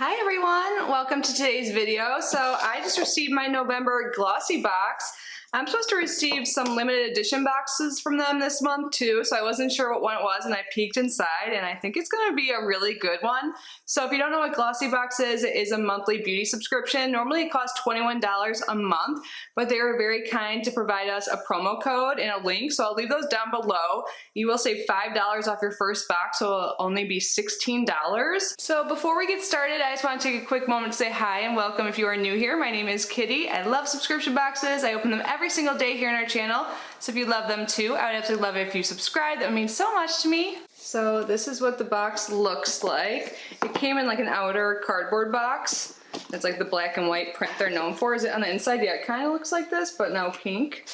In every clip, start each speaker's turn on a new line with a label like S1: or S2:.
S1: Hi everyone, welcome to today's video. So I just received my November Glossybox. I'm supposed to receive some limited edition boxes from them this month too, so I wasn't sure what one it was and I peeked inside and I think it's going to be a really good one. So if you don't know what Glossybox is, it is a monthly beauty subscription. Normally it costs $21 a month, but they were very kind to provide us a promo code and a link, so I'll leave those down below. You will save $5 off your first box, so it'll only be $16. So before we get started, I just want to take a quick moment to say hi and welcome if you are new here. My name is Kitty. I love subscription boxes. I open them every single day here on our channel, so if you love them too, I would absolutely love it if you subscribe. That would mean so much to me. So this is what the box looks like. It came in like an outer cardboard box. It's like the black and white print they're known for. Is it on the inside? Yeah, it kind of looks like this, but now pink.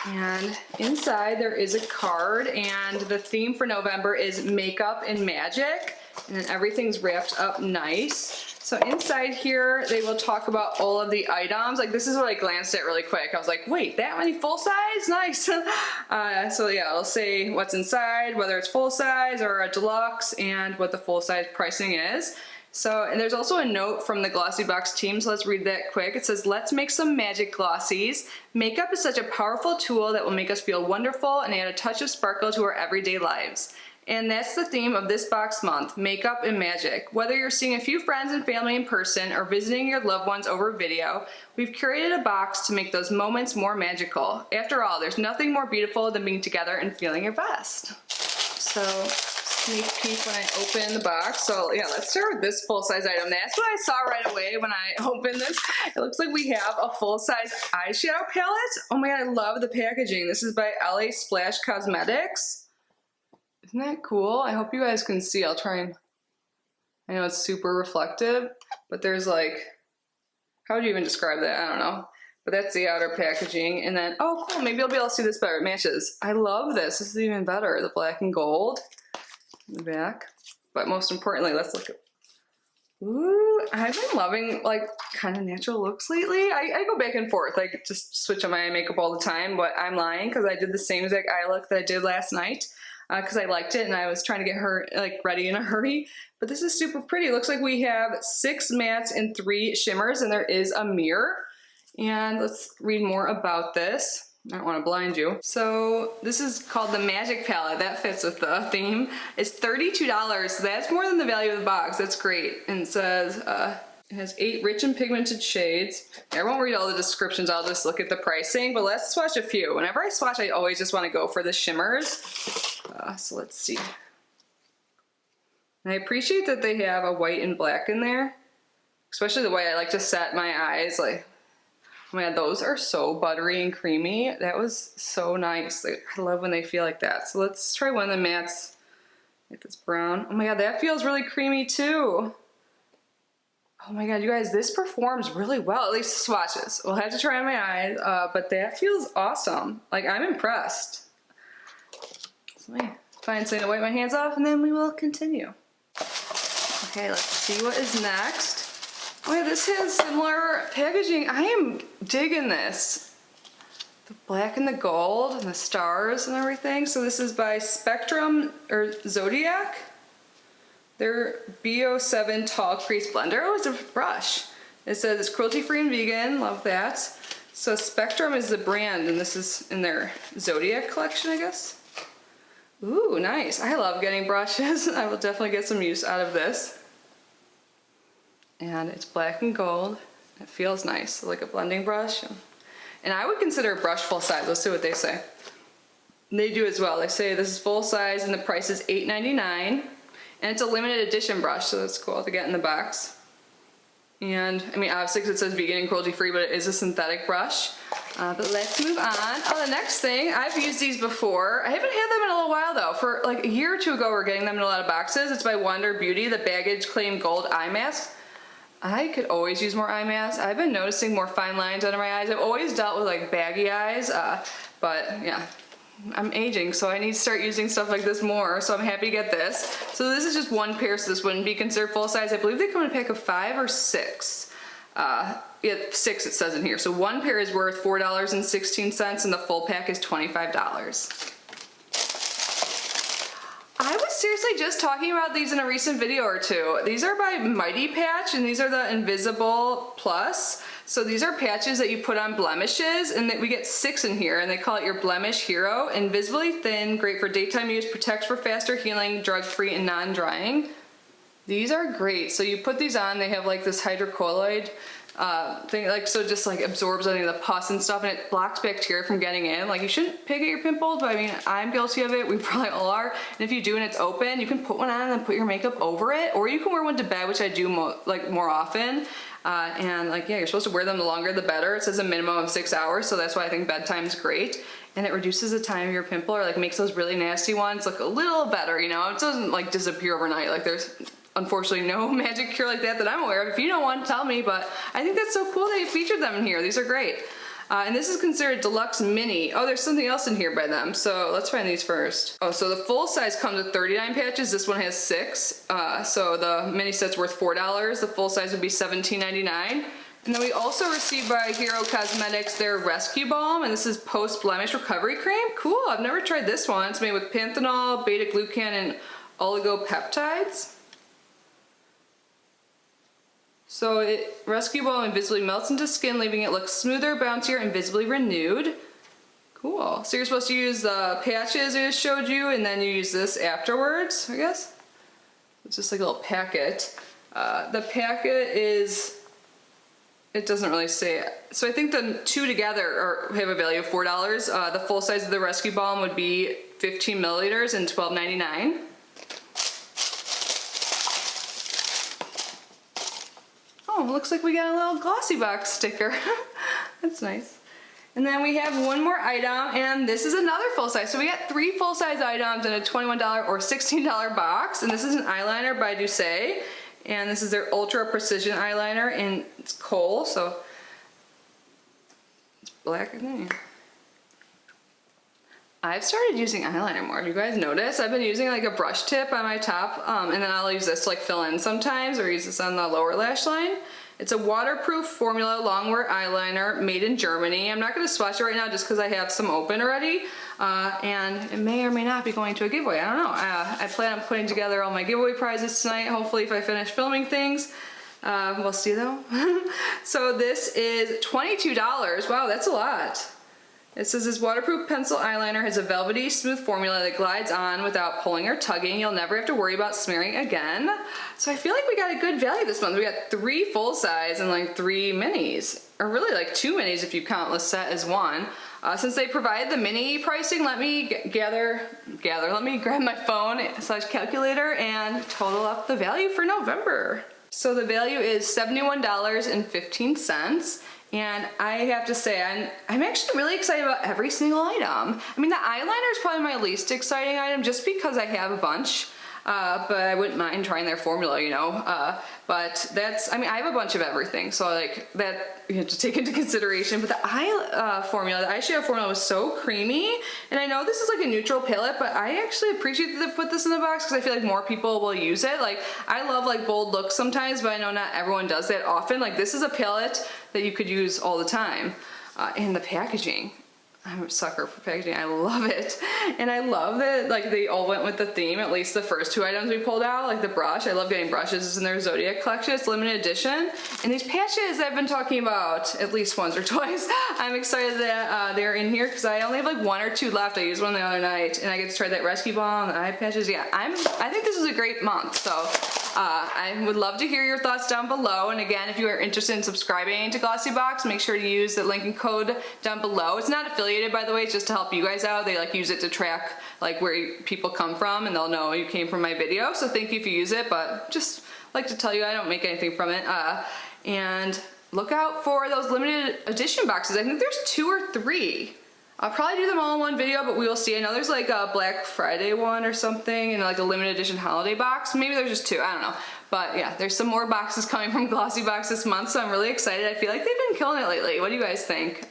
S1: And inside there is a card, and the theme for November is makeup and magic, and then everything's wrapped up nice. So inside here, they will talk about all of the items. Like this is what I glanced at really quick. I was like, wait, that many full size? Nice. So yeah, I'll say what's inside, whether it's full size or a deluxe, and what the full size pricing is. So, and there's also a note from the Glossybox team, so let's read that quick. It says, let's make some magic glossies. Makeup is such a powerful tool that will make us feel wonderful and add a touch of sparkle to our everyday lives. And that's the theme of this box month, makeup and magic. Whether you're seeing a few friends and family in person or visiting your loved ones over video, we've curated a box to make those moments more magical. After all, there's nothing more beautiful than being together and feeling your best. So, sneak peek when I open the box. So yeah, let's start with this full-size item. That's what I saw right away when I opened this. It looks like we have a full-size eyeshadow palette. Oh my god, I love the packaging. This is by LA Splash Cosmetics. Isn't that cool? I hope you guys can see. I'll try and, I know it's super reflective, but there's like, how would you even describe that? I don't know. But that's the outer packaging. And then, oh cool, maybe I'll be able to see this better. It matches. I love this. This is even better. The black and gold in the back. But most importantly, let's look at, ooh, I've been loving like kind of natural looks lately. I go back and forth. I just switch on my eye makeup all the time, but I'm lying because I did the same exact eye look that I did last night. Because I liked it and I was trying to get her like ready in a hurry. But this is super pretty. It looks like we have 6 mattes and 3 shimmers, and there is a mirror. And let's read more about this. I don't want to blind you. So this is called the Magic Palette. That fits with the theme. It's $32. So that's more than the value of the box. That's great. And it says it has 8 rich and pigmented shades. I won't read all the descriptions, I'll just look at the pricing, but let's swatch a few. Whenever I swatch, I always just want to go for the shimmers. So let's see. And I appreciate that they have a white and black in there, especially the way I like to set my eyes. Like, oh my god, those are so buttery and creamy. That was so nice. Like, I love when they feel like that. So let's try one of the mattes. Like this brown. Oh my god, that feels really creamy too. Oh my god, you guys, this performs really well, at least swatches. We'll have to try on my eyes, but that feels awesome. Like, I'm impressed. So let me find something to wipe my hands off and then we will continue. Okay, let's see what is next. Oh yeah, this has similar packaging. I am digging this. The black and the gold and the stars and everything. So this is by Spectrum or Zodiac. Their BO7 Tall Crease Blender. Oh, it's a brush. It says it's cruelty-free and vegan. Love that. So Spectrum is the brand, and this is in their Zodiac collection, I guess. Ooh, nice. I love getting brushes. I will definitely get some use out of this. And it's black and gold. It feels nice, like a blending brush. And I would consider a brush full size. Let's see what they say. They do as well. They say this is full size and the price is $8.99. And it's a limited edition brush, so that's cool to get in the box. And, I mean, obviously because it says vegan and cruelty-free, but it is a synthetic brush. But let's move on. Oh, the next thing, I've used these before. I haven't had them in a little while, though. For like a year or two ago, we're getting them in a lot of boxes. It's by Wonder Beauty, the Baggage Claim Gold Eye Mask. I could always use more eye masks. I've been noticing more fine lines under my eyes. I've always dealt with like baggy eyes, but yeah. I'm aging, so I need to start using stuff like this more, so I'm happy to get this. So this is just one pair, so this wouldn't be considered full size. I believe they come in a pack of 5 or 6. Yeah, 6 it says in here. So one pair is worth $4.16 and the full pack is $25. I was seriously just talking about these in a recent video or two. These are by Mighty Patch, and these are the Invisible Plus. So these are patches that you put on blemishes, and we get 6 in here, and they call it your Blemish Hero. Invisibly thin, great for daytime use, protects for faster healing, drug-free, and non-drying. These are great. So you put these on, they have like this hydrocolloid thing, like, so it just like absorbs any of the pus and stuff, and it blocks bacteria from getting in. Like, you shouldn't pick at your pimples, but I mean, I'm guilty of it. We probably all are. And if you do and it's open, you can put one on and then put your makeup over it, or you can wear one to bed, which I do more often. And like, yeah, you're supposed to wear them the longer the better. It says a minimum of 6 hours, so that's why I think bedtime's great. And it reduces the time of your pimple, or like makes those really nasty ones look a little better, you know? It doesn't like disappear overnight. Like, there's unfortunately no magic cure like that I'm aware of. If you know one, tell me, but I think that's so cool they featured them in here. These are great. And this is considered Deluxe Mini. Oh, there's something else in here by them. So let's find these first. Oh, so the full size comes with 39 patches. This one has 6. So the mini set's worth $4. The full size would be $17.99. And then we also received by Hero Cosmetics their Rescue Balm, and this is Post Blemish Recovery Cream. Cool, I've never tried this one. It's made with panthenol, beta-glucan, and oligopeptides. So Rescue Balm invisibly melts into skin, leaving it look smoother, bouncier, and visibly renewed. Cool. So you're supposed to use the patches I just showed you, and then you use this afterwards, I guess? It's just like a little packet. The packet is, it doesn't really say it. So I think the 2 together have a value of $4. The full size of the Rescue Balm would be 15 milliliters and $12.99. Oh, looks like we got a little Glossybox sticker. That's nice. And then we have one more item, and this is another full size. So we got 3 full size items in a $21 or $16 box, and this is an eyeliner by Doucet, and this is their Ultra Precision Eyeliner, and it's coal, so it's black, isn't it? I've started using eyeliner more. Have you guys noticed? I've been using like a brush tip on my top, and then I'll use this to like fill in sometimes, or use this on the lower lash line. It's a waterproof formula longwear eyeliner made in Germany. I'm not going to swatch it right now just because I have some open already, and it may or may not be going to a giveaway. I don't know. I plan on putting together all my giveaway prizes tonight, hopefully, if I finish filming things. We'll see though. So this is $22. Wow, that's a lot. It says this waterproof pencil eyeliner has a velvety, smooth formula that glides on without pulling or tugging. You'll never have to worry about smearing again. So I feel like we got a good value this month. We got 3 full size and like 3 minis, or really like 2 minis if you count the set as one. Since they provide the mini pricing, let me let me grab my phone / calculator and total up the value for November. So the value is $71.15. And I have to say, I'm actually really excited about every single item. I mean, the eyeliner is probably my least exciting item just because I have a bunch. But I wouldn't mind trying their formula, you know. But that's, I mean, I have a bunch of everything, so like that you have to take into consideration. But the eye formula, the eyeshadow formula was so creamy, and I know this is like a neutral palette, but I actually appreciate that they put this in the box because I feel like more people will use it. Like, I love like bold looks sometimes, but I know not everyone does that often. Like, this is a palette that you could use all the time. And the packaging. I'm a sucker for packaging. I love it. And I love that like they all went with the theme, at least the first 2 items we pulled out, like the brush. I love getting brushes. It's in their Zodiac collection. It's limited edition. And these patches I've been talking about at least once or twice. I'm excited that they're in here because I only have like 1 or 2 left. I used one the other night and I get to try that Rescue Balm, the eye patches. Yeah, I think this is a great month. So I would love to hear your thoughts down below. And again, if you are interested in subscribing to Glossybox, make sure to use the link and code down below. It's not affiliated, by the way, it's just to help you guys out. They like use it to track like where people come from, and they'll know you came from my video. So thank you if you use it, but just like to tell you I don't make anything from it. And look out for those limited edition boxes. I think there's 2 or 3. I'll probably do them all in one video, but we will see. I know there's like a Black Friday one or something, and like a limited edition holiday box. Maybe there's just 2, I don't know. But yeah, there's some more boxes coming from Glossybox this month, so I'm really excited. I feel like they've been killing it lately. What do you guys think?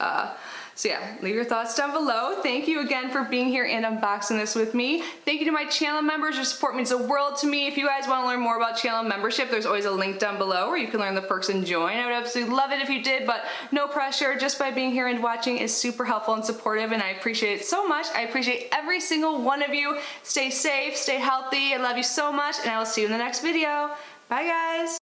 S1: So yeah, leave your thoughts down below. Thank you again for being here and unboxing this with me. Thank you to my channel members. Your support means the world to me. If you guys want to learn more about channel membership, there's always a link down below where you can learn the perks and join. I would absolutely love it if you did, but no pressure. Just by being here and watching is super helpful and supportive, and I appreciate it so much. I appreciate every single one of you. Stay safe, stay healthy. I love you so much, and I will see you in the next video. Bye guys.